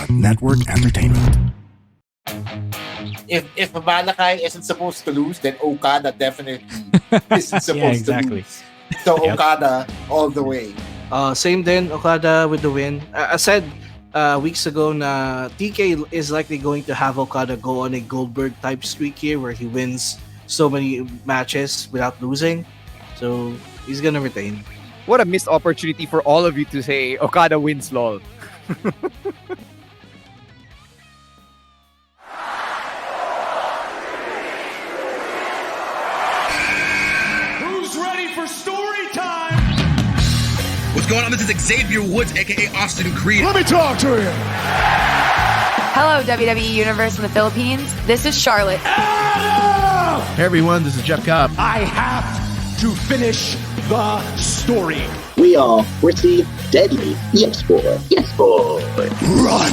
Network Entertainment. If Malakai isn't supposed to lose, then Okada definitely isn't supposed to lose. So Okada all the way. Same then, Okada with the win. I said weeks ago na TK is likely going to have Okada go on a Goldberg type streak here where he wins so many matches without losing. So he's gonna retain. What a missed opportunity for all of you to say Okada wins, lol. Who's ready for story time? What's going on? This is Xavier Woods, aka Austin Creed. Let me talk to him. Hello, WWE Universe in the Philippines. This is Charlotte. Adam! Hey everyone, this is Jeff Cobb. I have to finish the story. We are pretty deadly. Yes, boy. Yes, boy. Run!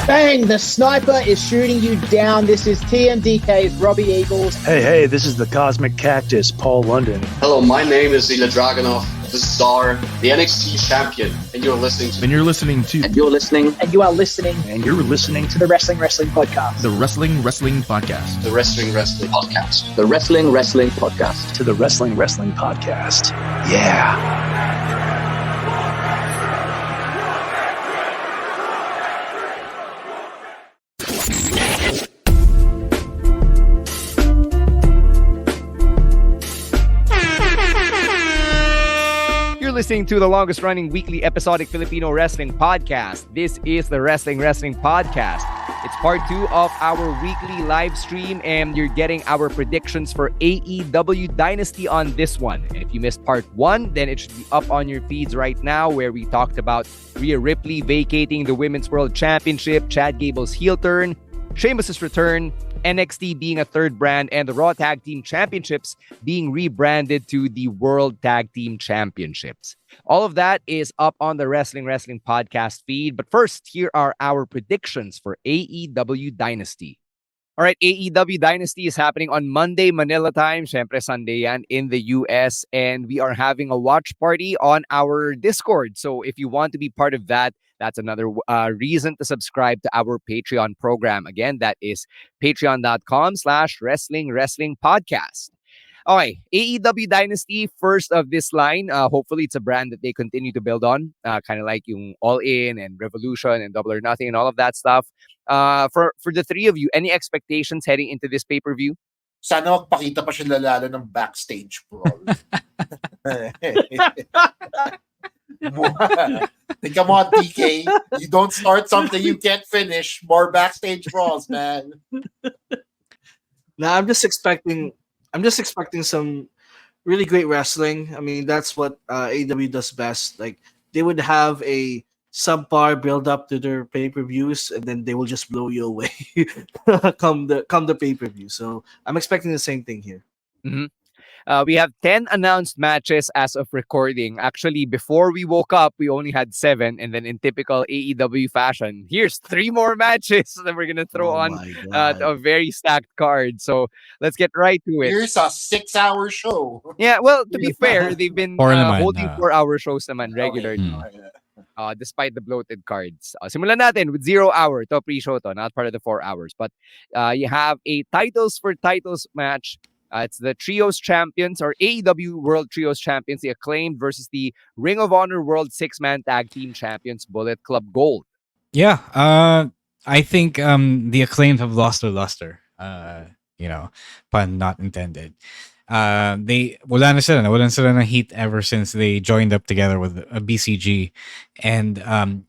Bang! The sniper is shooting you down. This is TMDK's Robbie Eagles. Hey, this is the Cosmic Cactus, Paul London. Hello, my name is Ilya Dragunov, the Czar, the NXT champion, and you're listening to... And you're listening to... And you're listening... And you are listening... And you're listening to the Wrestling Podcast. The Wrestling Podcast. The Wrestling Podcast. The Wrestling Podcast. To the Wrestling Podcast. Yeah. Listening to the longest running weekly episodic Filipino wrestling podcast. This is the Wrestling Podcast. It's part 2 of our weekly live stream, and you're getting our predictions for AEW Dynasty on this one. And if you missed part 1, then it should be up on your feeds right now, where we talked about Rhea Ripley vacating the Women's World Championship, Chad Gable's heel turn, Sheamus' return, NXT being a third brand, and the Raw Tag Team Championships being rebranded to the World Tag Team Championships. All of that is up on the Wrestling Podcast feed. But first, here are our predictions for AEW Dynasty. All right, AEW Dynasty is happening on Monday, Manila time. Syempre, Sunday yan in the US. And we are having a watch party on our Discord. So if you want to be part of that, that's another reason to subscribe to our Patreon program. Again, that is patreon.com/wrestling podcast. Okay, AEW Dynasty, first of this line. Hopefully, it's a brand that they continue to build on. Kind of like yung All In and Revolution and Double or Nothing and all of that stuff. For the three of you, any expectations heading into this pay-per-view? Sana magpakita pa siya lalo ng backstage brawl. Think about DK. You don't start something you can't finish. More backstage brawls, man. Nah, I'm just expecting some really great wrestling. I mean, that's what AEW does best. Like, they would have a subpar build up to their pay-per-views, and then they will just blow you away come the pay-per-view. So I'm expecting the same thing here. Mm-hmm. We have 10 announced matches as of recording. Actually, before we woke up, we only had 7. And then in typical AEW fashion, here's 3 more matches that we're going to throw on a very stacked card. So let's get right to it. Here's a 6-hour show. Yeah, well, to be fair, they've been holding 4-hour shows naman regularly. Okay. Despite the bloated cards. Simulan natin with 0 hour to pre-show to, not part of the 4 hours. But you have a titles for titles match. It's the Trios Champions, or AEW World Trios Champions, the Acclaimed versus the Ring of Honor World 6-Man Tag Team Champions, Bullet Club Gold. Yeah, I think the Acclaimed have lost their luster. Pun not intended. Wala na sila na heat ever since they joined up together with a BCG. And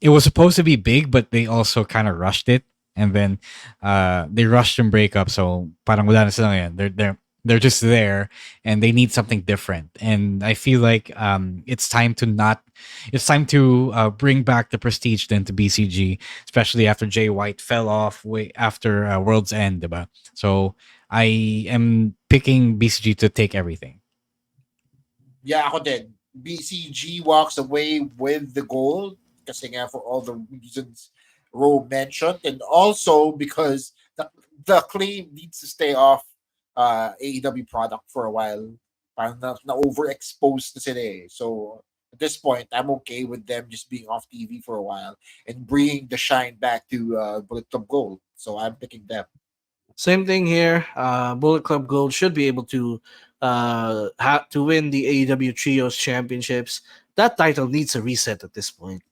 it was supposed to be big, but they also kind of rushed it. And then they rushed and break up. So parang wala na sila ngayon. They're just there, and they need something different. And I feel like it's time to bring back the prestige then to BCG, especially after Jay White fell off way after World's End, diba? So I am picking BCG to take everything. Yeah, ako din. BCG walks away with the gold kasi nga for all the reasons Ro mentioned, and also because the Acclaim needs to stay off AEW product for a while. Parang na overexposed na sila eh. So At this point, I'm okay with them just being off TV for a while and bringing the shine back to Bullet Club Gold. So I'm picking them. Same thing here. Bullet Club Gold should be able to have to win the AEW Trios Championships. That title needs a reset at this point.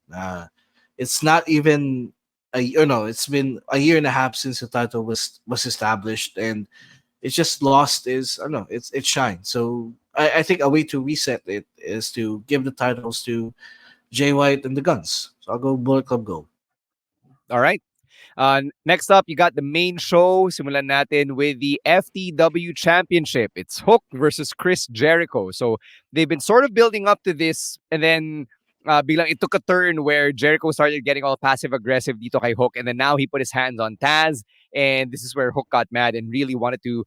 It's not even it's been a year and a half since the title was established, and it's just lost is I don't know, it's shine. So I think a way to reset it is to give the titles to Jay White and the Guns. So I'll go Bullet Club Gold. All right. Next up, you got the main show. Simulan natin with the FTW Championship. It's Hook versus Chris Jericho. So they've been sort of building up to this, and then biglang it took a turn where Jericho started getting all passive aggressive dito kay Hook, and then now he put his hands on Taz, and this is where Hook got mad and really wanted to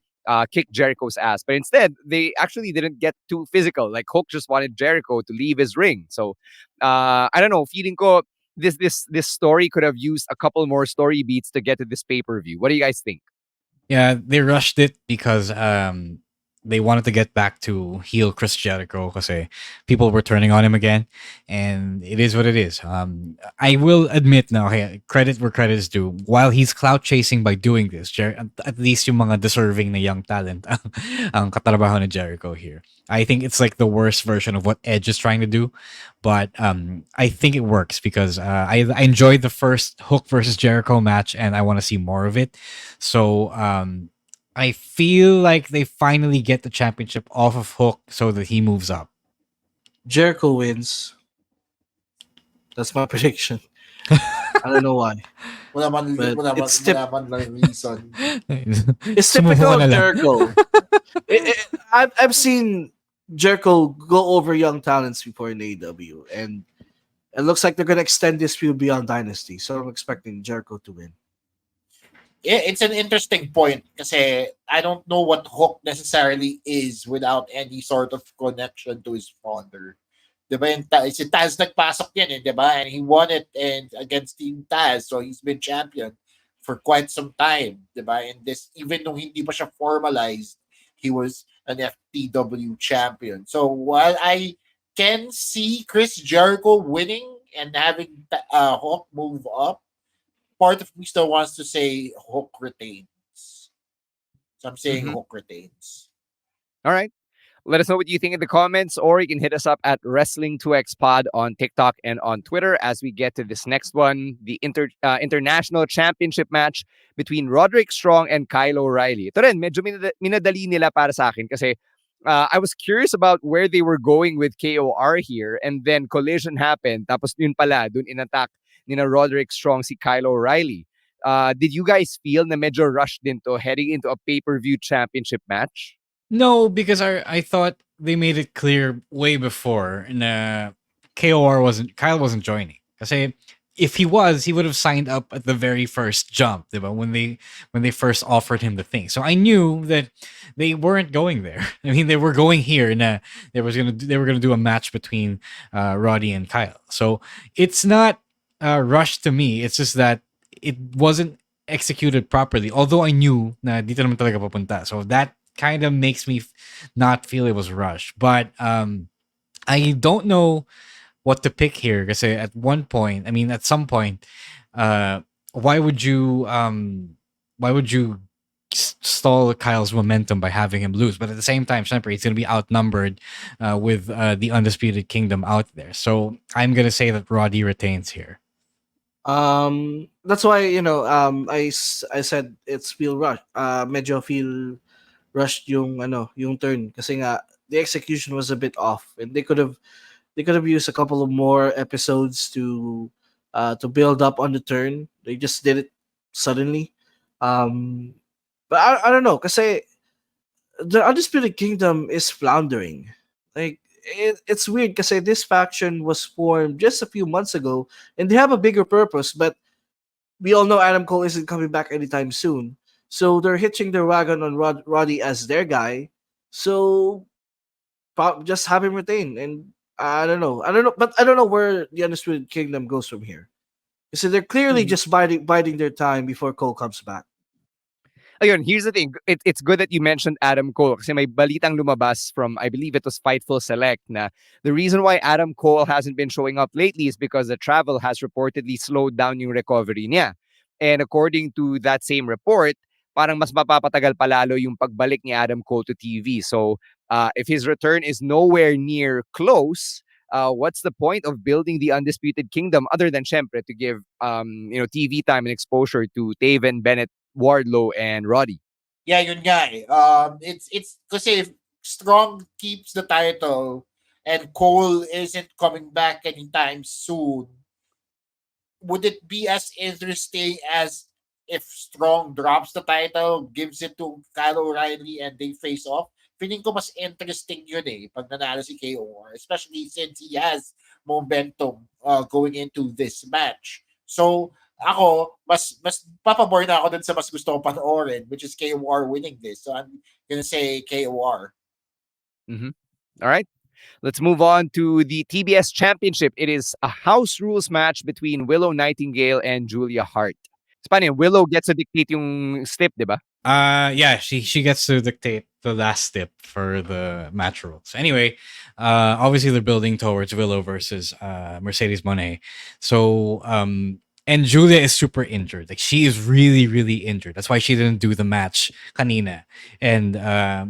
kick Jericho's ass. But instead, they actually didn't get too physical. Like Hook just wanted Jericho to leave his ring. So I don't know, feeling ko this story could have used a couple more story beats to get to this pay-per-view. What do you guys think? Yeah, they rushed it because they wanted to get back to heel Chris Jericho because people were turning on him again, and it is what it is. I will admit now, hey, credit where credit is due. While he's clout chasing by doing this, at least yung mga deserving na young talent ang katrabaho ni Jericho here. I think it's like the worst version of what Edge is trying to do, but I think it works because I enjoyed the first Hook versus Jericho match, and I want to see more of it. So I feel like they finally get the championship off of Hook so that he moves up. Jericho wins. That's my prediction. I don't know why. It's typical of Jericho. I've seen Jericho go over young talents before in AEW, and it looks like they're going to extend this feud beyond Dynasty. So I'm expecting Jericho to win. It's an interesting point kasi I don't know what Hook necessarily is without any sort of connection to his father. Diba? Si Taz nagpasok yan, diba? And he won it and against Team Taz, so he's been champion for quite some time, diba? And this, even though hindi pa siya formalized, he was an FTW champion. So while I can see Chris Jericho winning and having Hook move up, part of me still wants to say Hook retains. So I'm saying Hook retains. All right. Let us know what you think in the comments, or you can hit us up at Wrestling2XPod on TikTok and on Twitter as we get to this next one, the International Championship match between Roderick Strong and Kyle O'Reilly. Ito rin, medyo minadali nila para sa akin kasi I was curious about where they were going with KOR here, and then collision happened. Tapos yun pala, dun in-attack nina Roderick Strong si Kyle O'Reilly. Did you guys feel na medyo rushed din to heading into a pay-per-view championship match? No, because I thought they made it clear way before na Kyle wasn't joining. Kasi if he was, he would have signed up at the very first jump, diba? When they first offered him the thing. So I knew that they weren't going there. I mean, they were going here, and they were gonna do a match between Roddy and Kyle. So it's not rushed to me. It's just that it wasn't executed properly. Although I knew na dito naman talaga papunta. So that kind of makes me not feel it was rushed. But I don't know what to pick here because at some point, why would you stall Kyle's momentum by having him lose? But at the same time, syempre, he's going to be outnumbered with the Undisputed Kingdom out there. So I'm going to say that Roddy retains here. That's why I said it's feel rush. Medyo feel rushed yung turn kasi nga the execution was a bit off, and they could have used a couple of more episodes to build up on the turn. They just did it suddenly. But I don't know kasi the Undisputed Kingdom is floundering. Like it's weird kasi this faction was formed just a few months ago and they have a bigger purpose, but we all know Adam Cole isn't coming back anytime soon. So they're hitching their wagon on Roddy as their guy. So just have him retain. And I don't know, but I don't know where the Undisputed Kingdom goes from here. So they're clearly just biding their time before Cole comes back. Ayun, here's the thing. It's good that you mentioned Adam Cole kasi may balitang lumabas from, I believe it was Fightful Select, na the reason why Adam Cole hasn't been showing up lately is because the travel has reportedly slowed down yung recovery niya. And according to that same report, parang mas mapapatagal palalo yung pagbalik ni Adam Cole to TV. So if his return is nowhere near close, what's the point of building the Undisputed Kingdom other than syempre to give TV time and exposure to Taven, Bennett, Wardlow, and Roddy? Yeah, yun nga eh. It's kasi if Strong keeps the title and Cole isn't coming back anytime soon, would it be as interesting as if Strong drops the title, gives it to Kyle O'Reilly, and they face off? Feeling ko mas interesting yun eh pag nanalo si KOR, especially since he has momentum going into this match. So, ako, mas papabor na ako dun sa mas gusto ko panoorin, which is KOR winning this. So, I'm gonna say KOR. All right. Let's move on to the TBS Championship. It is a house rules match between Willow Nightingale and Julia Hart. It's funny, Willow gets to dictate yung step, di ba? Yeah, she gets to dictate the last step for the match rules. Anyway, obviously they're building towards Willow versus Mercedes Moné. So and Julia is super injured. Like she is really, really injured. That's why she didn't do the match kanina. And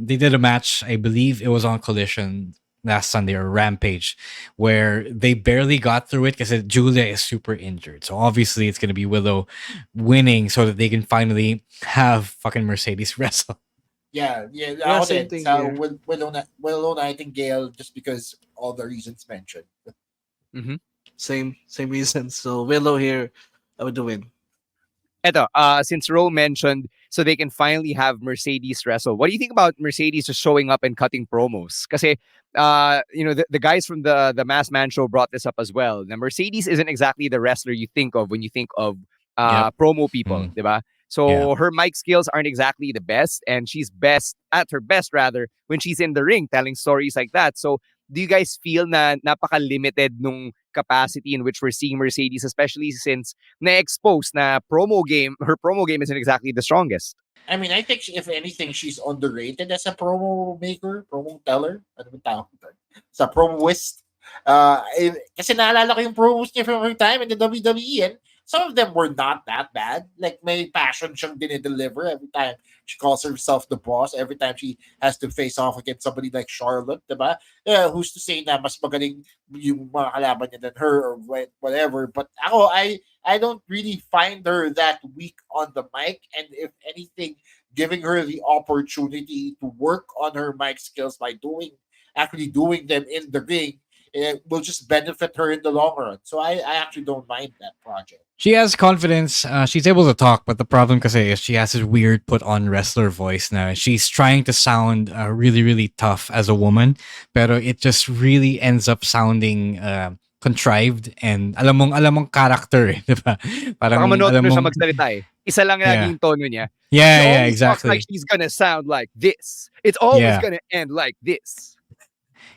they did a match, I believe it was on Collision last Sunday or Rampage, where they barely got through it because Julia is super injured. So obviously it's going to be Willow winning so that they can finally have fucking Mercedes wrestle. Yeah, same thing so here. Willow Nightingale, just because all the reasons mentioned. Same reason. So Willow here with the win. Eto, since Ro mentioned, so they can finally have Mercedes wrestle. What do you think about Mercedes just showing up and cutting promos? Kasi, the guys from the Mass Man show brought this up as well. Now, Mercedes isn't exactly the wrestler you think of when you think of promo people, diba? So her mic skills aren't exactly the best, and she's at her best rather when she's in the ring telling stories like that. So do you guys feel na napaka-limited nung capacity in which we're seeing Mercedes, especially since na-expose na her promo game isn't exactly the strongest? I mean, I think if anything, she's underrated as a promo maker, promo teller. Ano ba tawag doon? Sa promoist. Kasi naalala ko yung promos niya from her time in the WWE, and some of them were not that bad. Like, may passion siyang dinideliver every time she calls herself the boss, every time she has to face off against somebody like Charlotte, diba? Who's to say na mas magaling yung mga kalaban niya than her or whatever. But ako, I don't really find her that weak on the mic. And if anything, giving her the opportunity to work on her mic skills by actually doing them in the ring, it will just benefit her in the long run. So I actually don't mind that project. She has confidence. She's able to talk, but the problem kasi is she has this weird put-on wrestler voice now. She's trying to sound really, really tough as a woman, pero it just really ends up sounding contrived and alam mong character, diba? Parang alam mong siya magsalita eh. Isa lang yung tono niya. Yeah, exactly. Like she's gonna sound like this. It's always gonna end like this.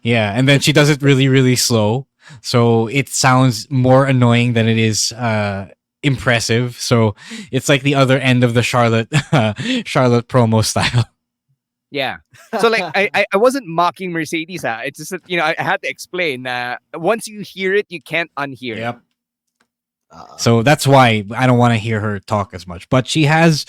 Yeah, and then she does it really, really slow. So it sounds more annoying than it is impressive. So it's like the other end of the Charlotte promo style. Yeah. So like I wasn't mocking Mercedes. It's just that, I had to explain once you hear it, you can't unhear it. Yep. So that's why I don't want to hear her talk as much. But she has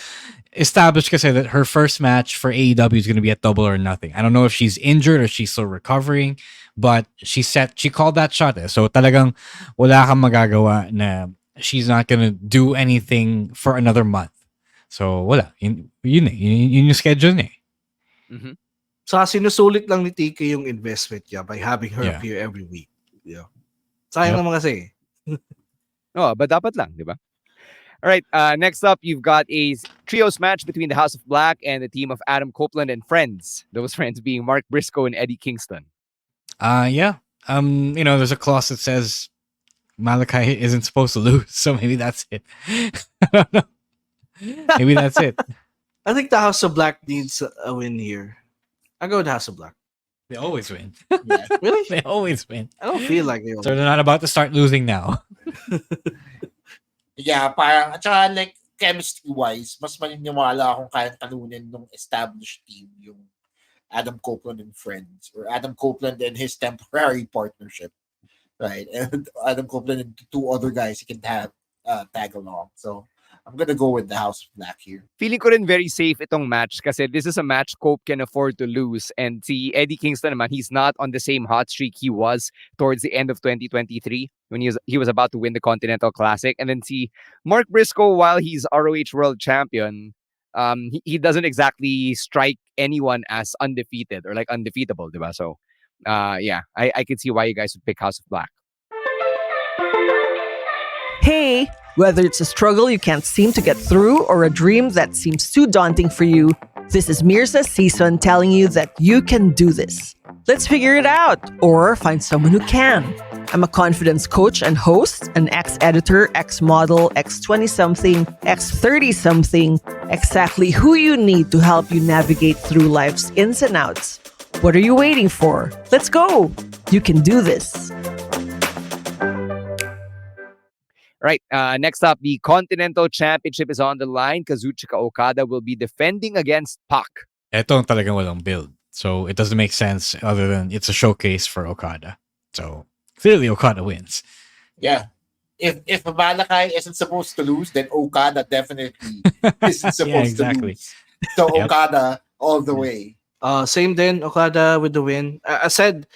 established kasi that her first match for AEW is going to be at Double or Nothing. I don't know if she's injured or she's still recovering, but she called that shot. So talagang wala kang magagawa na she's not going to do anything for another month. So wala. Yun yung schedule niya. Mm-hmm. So sinusulit lang ni TK yung investment niya by having her appear every week. Yeah. Sayang naman kasi. Oh, but dapat lang, di ba? All right, next up, you've got a trios match between the House of Black and the team of Adam Copeland and friends. Those friends being Mark Briscoe and Eddie Kingston. There's a clause that says Malachi isn't supposed to lose, so maybe that's it. I don't know. Maybe that's it. I think the House of Black needs a win here. I go with the House of Black. They always win. Yeah. Really? They always win. I don't feel like they always So they're not about to start losing now. Yeah, parang, at saka like, chemistry-wise, mas maniniwala akong kayang talunin ng established team yung Adam Copeland and friends, or Adam Copeland and his temporary partnership, right? And Adam Copeland and two other guys he can have tag along. So I'm gonna go with the House of Black here. Feeling ko rin very safe itong match kasi this is a match Cope can afford to lose. And si Eddie Kingston naman, he's not on the same hot streak he was towards the end of 2023 when he was about to win the Continental Classic. And then si Mark Briscoe, while he's ROH World Champion, he doesn't exactly strike anyone as undefeated or like undefeatable, diba? So, yeah, I can see why you guys would pick House of Black. Hey, whether it's a struggle you can't seem to get through or a dream that seems too daunting for you, this is Mirza Season telling you that you can do this. Let's figure it out or find someone who can. I'm a confidence coach and host, an ex-editor, ex-model, ex-20-something, ex-30-something, exactly who you need to help you navigate through life's ins and outs. What are you waiting for? Let's go! You can do this. Right, next up, the Continental Championship is on the line. Kazuchika Okada will be defending against Pac. Eto ang talagang walang build. So it doesn't make sense other than it's a showcase for Okada. So clearly Okada wins. Yeah. If Malakai isn't supposed to lose, then Okada definitely isn't supposed to lose. So Okada all the way. Same then, Okada with the win. I said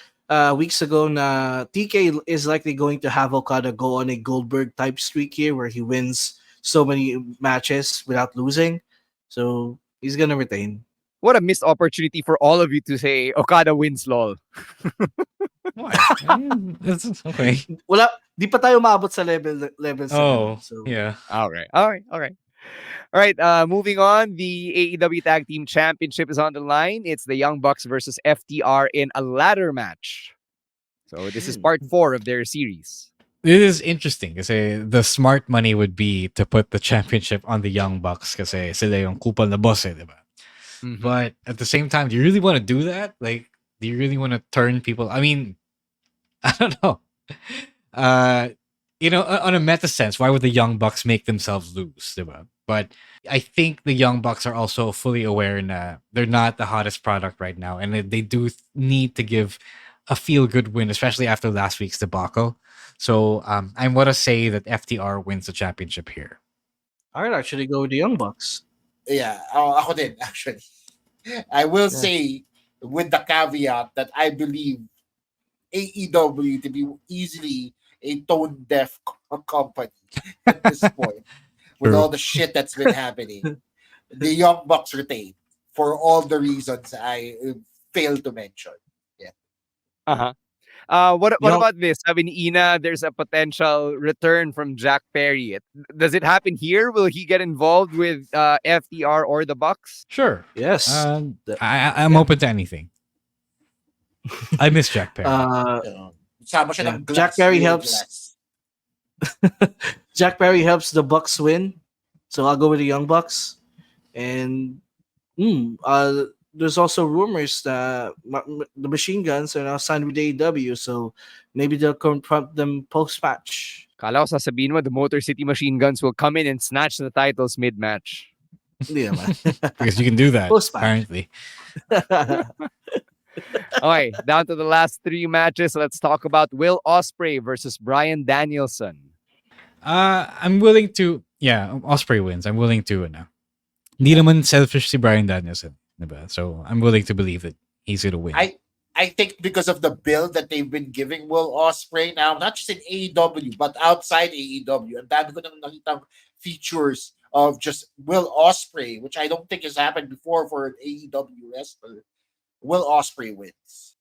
weeks ago na TK is likely going to have Okada go on a Goldberg type streak here where he wins so many matches without losing. So he's gonna retain. What a missed opportunity for all of you to say Okada wins, lol. What? That's okay. Wala, di pa tayo maabot sa level Oh, so. yeah. All right, moving on. The AEW Tag Team Championship is on the line. It's the Young Bucks versus FTR in a ladder match. So this is part 4 of their series. This is interesting kasi the smart money would be to put the championship on the Young Bucks kasi sila yung kupal na boss diba? Mm-hmm. But at the same time, do you really want to do that? Like, do you really want to turn people? I mean, I don't know. You know, on a meta sense, why would the Young Bucks make themselves lose, diba? But I think the Young Bucks are also fully aware that they're not the hottest product right now, and they do need to give a feel-good win, especially after last week's debacle. So I'm going to say that FTR wins the championship here. I'd actually go with the Young Bucks. Yeah, ako din, actually. I will say, with the caveat that I believe AEW to be easily a tone-deaf company at this point. With all the shit that's been happening. The Young Bucks retain for all the reasons I failed to mention. Yeah. What about this? I mean, Ina, there's a potential return from Jack Perry. Does it happen here? Will he get involved with FTR or the Bucks? Sure. Yes. I'm open to anything. I miss Jack Perry. Jack Perry helps. Jack Perry helps the Bucks win, so I'll go with the Young Bucks. And there's also rumors that the Machine Guns are now signed with AEW, so maybe they'll confront them post-match. Kala ko sasabihin mo, the Motor City Machine Guns will come in and snatch the titles mid-match. Yeah, man. Because you can do that, Post-match. apparently. Okay, down to the last 3 matches. Let's talk about Will Ospreay versus Bryan Danielson. I'm willing to, Ospreay wins. I'm willing to, Hindi naman selfish si Bryan Danielson, diba? So I'm willing to believe that he's gonna win. I think because of the build that they've been giving Will Ospreay now, not just in AEW, but outside AEW. And dami ko nang nakita features of just Will Ospreay, which I don't think has happened before for an AEW wrestler. Will Ospreay wins.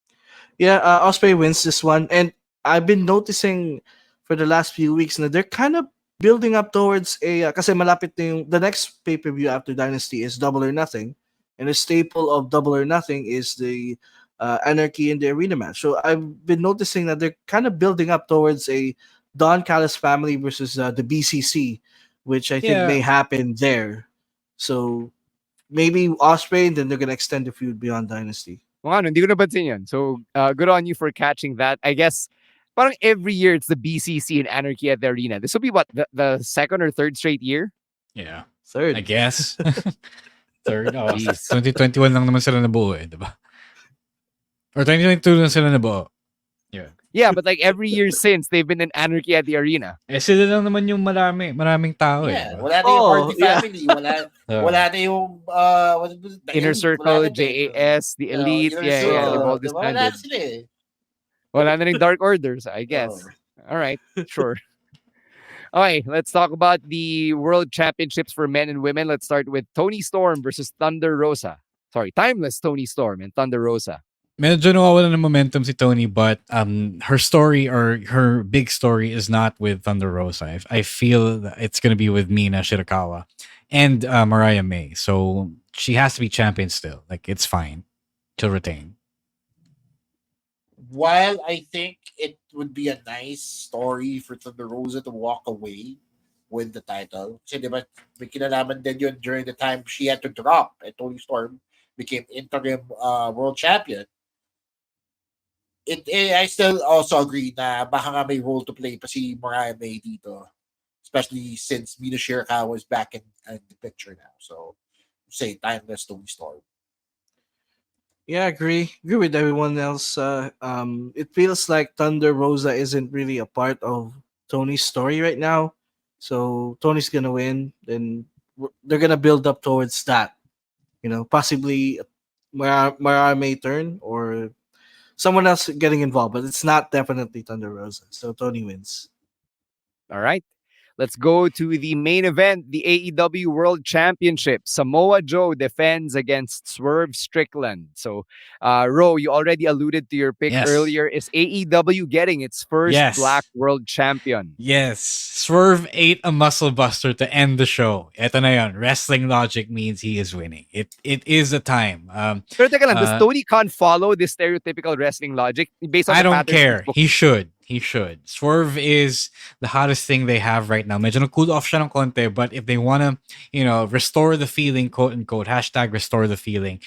Yeah, Ospreay wins this one. And I've been noticing for the last few weeks na they're kind of building up towards kasi malapit na yung, the next pay-per-view after Dynasty is Double or Nothing. And a staple of Double or Nothing is the Anarchy in the Arena match. So I've been noticing that they're kind of building up towards a Don Callis family versus the BCC, which I think may happen there. So maybe Ospreay, and then they're going to extend the feud beyond Dynasty. Well, hindi ko napansin yan. So good on you for catching that. I guess parang every year it's the BCC and Anarchy at the Arena. This will be what, the second or third straight year? Yeah. Third. I guess. Third. Oh, Jeez. 2021 lang naman sila nabuo eh, diba? Or 2022 lang sila nabuo. Yeah. Yeah, but like every year since, they've been in anarchy at the arena. Eh, sila lang naman yung maraming tao eh. Yeah, Diba? wala na yung Hardy family, wala na yung the Inner elite, Circle, wala na din. JAS, the Elite, Inner yeah, Circle, they've all diba? Wala disbanded. na sila eh. Wala na rin Dark Orders, I guess. All right, sure. Okay, let's talk about the World Championships for men and women. Let's start with Toni Storm versus Thunder Rosa. Sorry, Timeless Toni Storm and Thunder Rosa. Medyo nawawala ng momentum si Toni, but her story or her big story is not with Thunder Rosa. I feel that it's going to be with Mina Shirakawa and Mariah May. So she has to be champion still. Like, it's fine. She'll retain. While I think it would be a nice story for Thunder Rosa to walk away with the title, kasi diba, may kinalaman din yun during the time she had to drop and Toni Storm became interim world champion. I still also agree na baka nga may role to play pa si Mariah May dito, especially since Mina Shirakawa is back in the picture now. So, say Timeless Toni Storm. Yeah, agree with everyone else. It feels like Thunder Rosa isn't really a part of Tony's story right now. So Tony's gonna win. Then they're gonna build up towards that. You know, possibly Mariah May turn or someone else getting involved, but it's not definitely Thunder Rosa. So Tony wins. All right. Let's go to the main event, the AEW World Championship. Samoa Joe defends against Swerve Strickland. So, Ro, you already alluded to your pick earlier. Is AEW getting its first Black World Champion? Yes. Swerve ate a muscle buster to end the show. Eto na yun. Wrestling logic means he is winning. It is a time. Pero teka lang, does Tony Khan follow this stereotypical wrestling logic based on I the don't patterns care. he's He should. He should. Swerve is the hottest thing they have right now. Medyo cool off siya ng konti, but if they want to, restore the feeling, quote unquote, hashtag restore the feeling.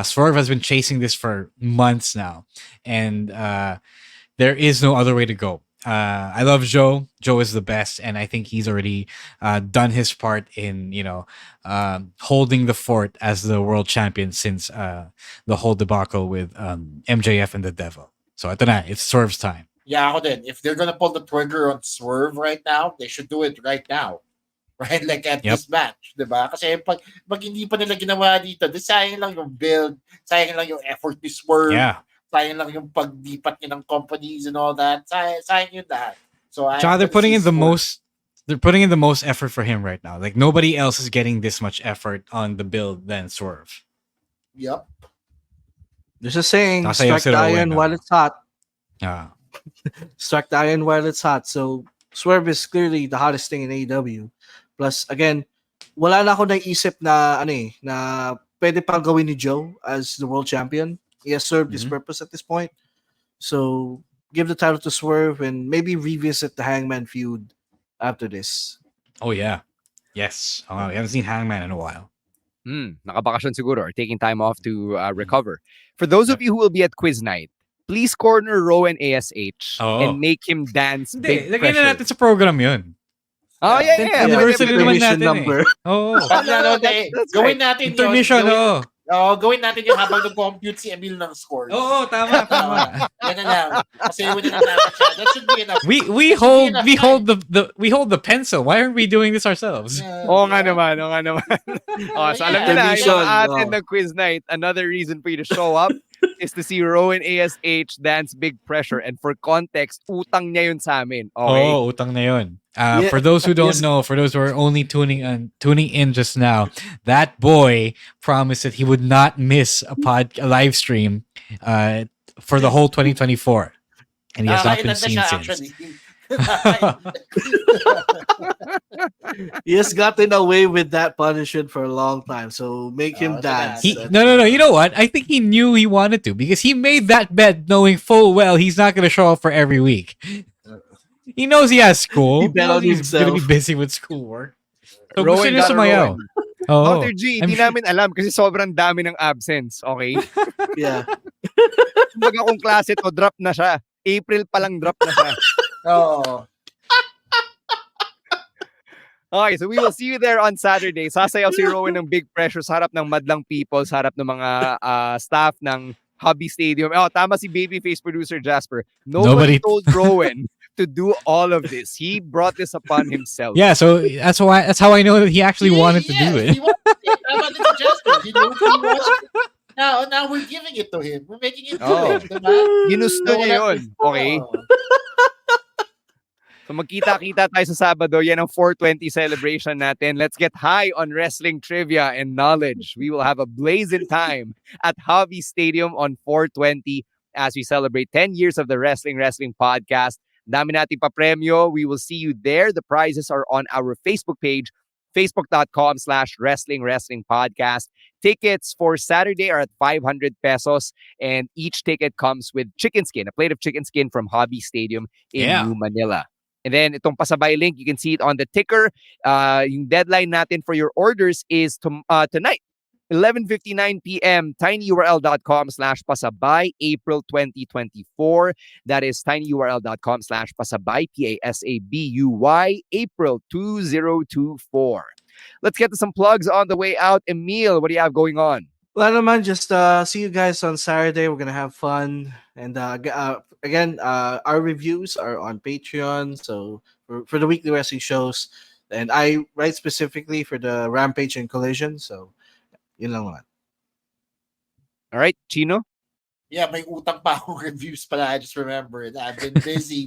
Swerve has been chasing this for months now, and there is no other way to go. I love Joe. Joe is the best, and I think he's already done his part in, holding the fort as the world champion since the whole debacle with MJF and the Devil. So ito na, it's Swerve's time. Yeah, ako din. If they're gonna pull the trigger on Swerve right now, they should do it right now. Right? Like at this match, diba? Kasi pag hindi pa nila ginawa dito, sayang lang yung build, sayang lang yung effort ni Swerve, sayang lang yung pagdipat niya ng companies and all that. Sayang yun lahat. So they're putting in the most. They're putting in the most effort for him right now. Like nobody else is getting this much effort on the build than Swerve. Yep. There's a saying, strike the iron while it's hot. Strike the iron while it's hot. So Swerve is clearly the hottest thing in AEW. Plus, again, wala na ako naisip na na pwede pang gawin ni Joe as the world champion. He has served his purpose at this point. So give the title to Swerve and maybe revisit the Hangman feud after this. Oh yeah. Yes. Oh, we haven't seen Hangman in a while. Nakabakasyon siguro or taking time off to recover. For those of you who will be at quiz night, please corner Rowan ASH and make him dance big Lagyan pressure. na natin sa program yun. Oh, yeah. Anniversary naman natin number. Oo. Gawin natin Intermission, yun. Gawin natin yung habang nag-compute si Emil ng scores. Oo, tama. Yan na lang. Kasi win na natin siya. That should be enough. We hold the pencil. Why aren't we doing this ourselves? Oo nga naman. So alam niyo na, yung atin ng quiz night, another reason for you to show up is to see Rowan ASH dance big pressure. And for context, utang niya yun sa amin. Okay? Oh, utang na yun. For those who don't know, for those who are only tuning in just now, that boy promised that he would not miss a live stream for the whole 2024, and he has not been seen since. He has gotten away with that punishment for a long time, so make him dance. No. You know what? I think he knew he wanted to because he made that bet knowing full well he's not going to show up for every week. He knows he has school. He bet on he's himself. going to be busy with schoolwork. So Rowan gusto niya sumayaw. Dr. G, hindi namin alam kasi sobrang dami ng absence. Okay? Yeah. Kumbaga kung klase to, drop na siya. April pa lang drop na siya. Oo. Okay, so we will see you there on Saturday. Sasayaw si Rowan ng big pressure sa harap ng madlang people, sa harap ng mga staff ng Hobby Stadium. Oh, tama si babyface producer Jasper. Nobody told Rowan to do all of this. He brought this upon himself. Yeah, so that's how I know that he actually wanted to do it. He wanted it. Tama din si Jasper. He wanted it. Now we're giving it to him. We're making it to him. Diba? Ginusto niya yun. Okay? So magkita-kita tayo sa Sabado. Yan ang 420 celebration natin. Let's get high on wrestling trivia and knowledge. We will have a blazing time at Hobby Stadium on 420 as we celebrate 10 years of the Wrestling Podcast. Dami nating pa-premyo. We will see you there. The prizes are on our Facebook page, facebook.com/wrestling podcast. Tickets for Saturday are at 500 pesos and each ticket comes with chicken skin, a plate of chicken skin from Hobby Stadium in New Manila. And then itong pasabay link, you can see it on the ticker. Yung deadline natin for your orders is tonight, 11:59 p.m. tinyurl.com/pasabay, April 2024. That is tinyurl.com/pasabay, PASABUY, April 2024. Let's get to some plugs on the way out. Emil, what do you have going on? Well, naman, just see you guys on Saturday. We're gonna have fun, and again, our reviews are on Patreon. So for the weekly wrestling shows, and I write specifically for the Rampage and Collision. So yun lang naman. All right, Chino. Yeah, may utang pa akong reviews pala. I just remembered. I've been busy.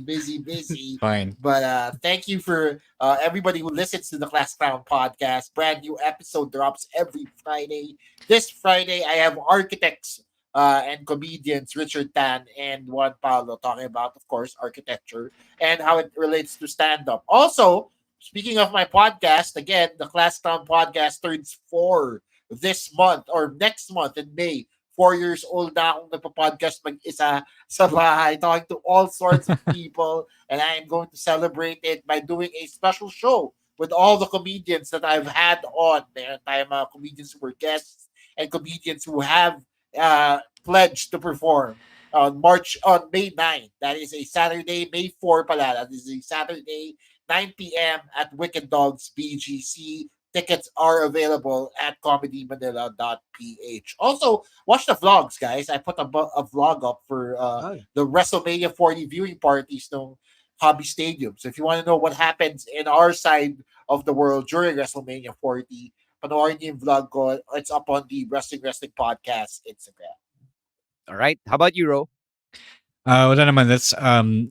Fine. But thank you for everybody who listens to the Class Clown podcast. Brand new episode drops every Friday. This Friday, I have architects and comedians Richard Tan and Juan Paulo talking about, of course, architecture and how it relates to stand-up. Also, speaking of my podcast, again, the Class Clown podcast turns 4 this month or next month in May. 4 years old na akong nagpa-podcast mag-isa sa bahay, talking to all sorts of people, and I am going to celebrate it by doing a special show with all the comedians that I've had on. Meron tayong mga comedians who were guests and comedians who have pledged to perform on May 9. That is a Saturday, May 4 pala. That is a Saturday, 9 p.m. at Wicked Dogs BGC. Tickets are available at comedymanila.ph. Also, watch the vlogs, guys. I put a vlog up for the WrestleMania 40 viewing parties no Hobby Stadium. So if you want to know what happens in our side of the world during WrestleMania 40, panoorin niyo yung vlog ko. It's up on the Wrestling Podcast Instagram. All right. How about you, Ro? Wala naman. Let's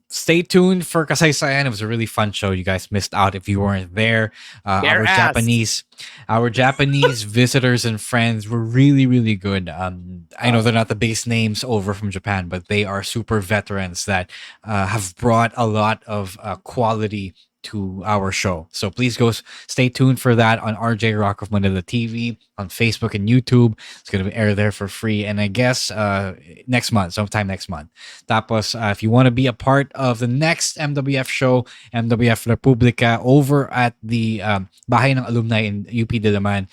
stay tuned for Kasaysayan. It was a really fun show. You guys missed out if you weren't there. Our Japanese visitors and friends were really, really good. I know they're not the base names over from Japan, but they are super veterans that have brought a lot of quality to our show. So please go stay tuned for that on RJ Rock of Manila TV, on Facebook and YouTube. It's going to air there for free. And I guess sometime next month. Tapos, if you want to be a part of the next MWF show, MWF Republica, over at the Bahay ng Alumni in UP Diliman,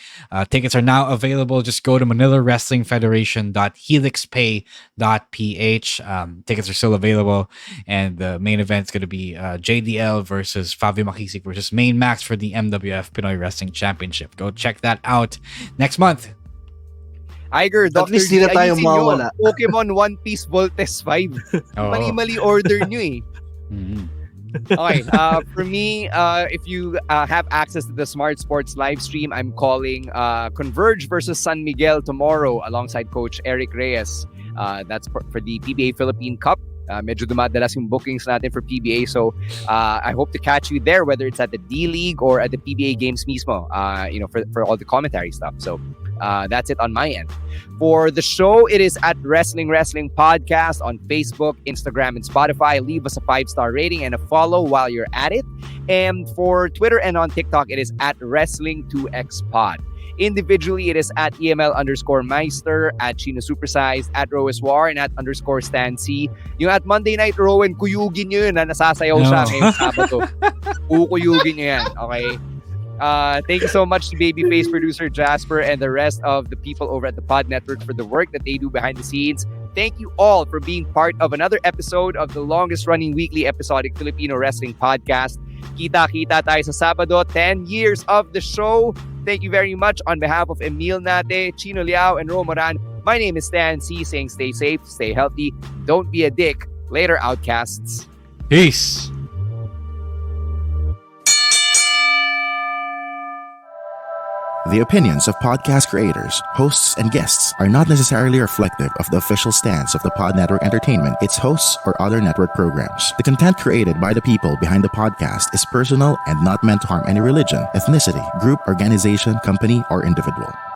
tickets are now available. Just go to ManilaWrestlingFederation.helixpay.ph. Tickets are still available. And the main event is going to be JDL versus Fabio Makisig versus Main Max for the MWF Pinoy Wrestling Championship. Go check that out next month. Iger, At least di na tayo mawala. Pokemon One Piece Voltes 5. Mali-mali order nyo eh. Okay, for me, if you have access to the Smart Sports live stream, I'm calling Converge versus San Miguel tomorrow alongside Coach Eric Reyes. That's for the PBA Philippine Cup. Medyo dumadalas yung bookings natin for PBA. So, I hope to catch you there, whether it's at the D-League or at the PBA games mismo, for all the commentary stuff. So, that's it on my end. For the show, it is at Wrestling Podcast on Facebook, Instagram, and Spotify. Leave us a 5-star rating and a follow while you're at it. And for Twitter and on TikTok, it is at Wrestling2XPod. Individually, it is at EML_Meister, at Chino Supersized, at Roeswar, and at _Stancy. Yung at Monday Night Rowan, kuyugin nyo yun na nasasayaw siya ngayong Sabado. Kuyugin nyo yan, okay? Thank you so much to Babyface producer Jasper and the rest of the people over at the Pod Network for the work that they do behind the scenes. Thank you all for being part of another episode of the longest running weekly episodic Filipino wrestling podcast. Kita-kita tayo sa Sabado, 10 years of the show. Thank you very much on behalf of Emil Nate, Chino Liao, and Romoran. My name is Stan C, saying stay safe, stay healthy, don't be a dick. Later, outcasts. Peace. The opinions of podcast creators, hosts, and guests are not necessarily reflective of the official stance of the Pod Network Entertainment, its hosts, or other network programs. The content created by the people behind the podcast is personal and not meant to harm any religion, ethnicity, group, organization, company, or individual.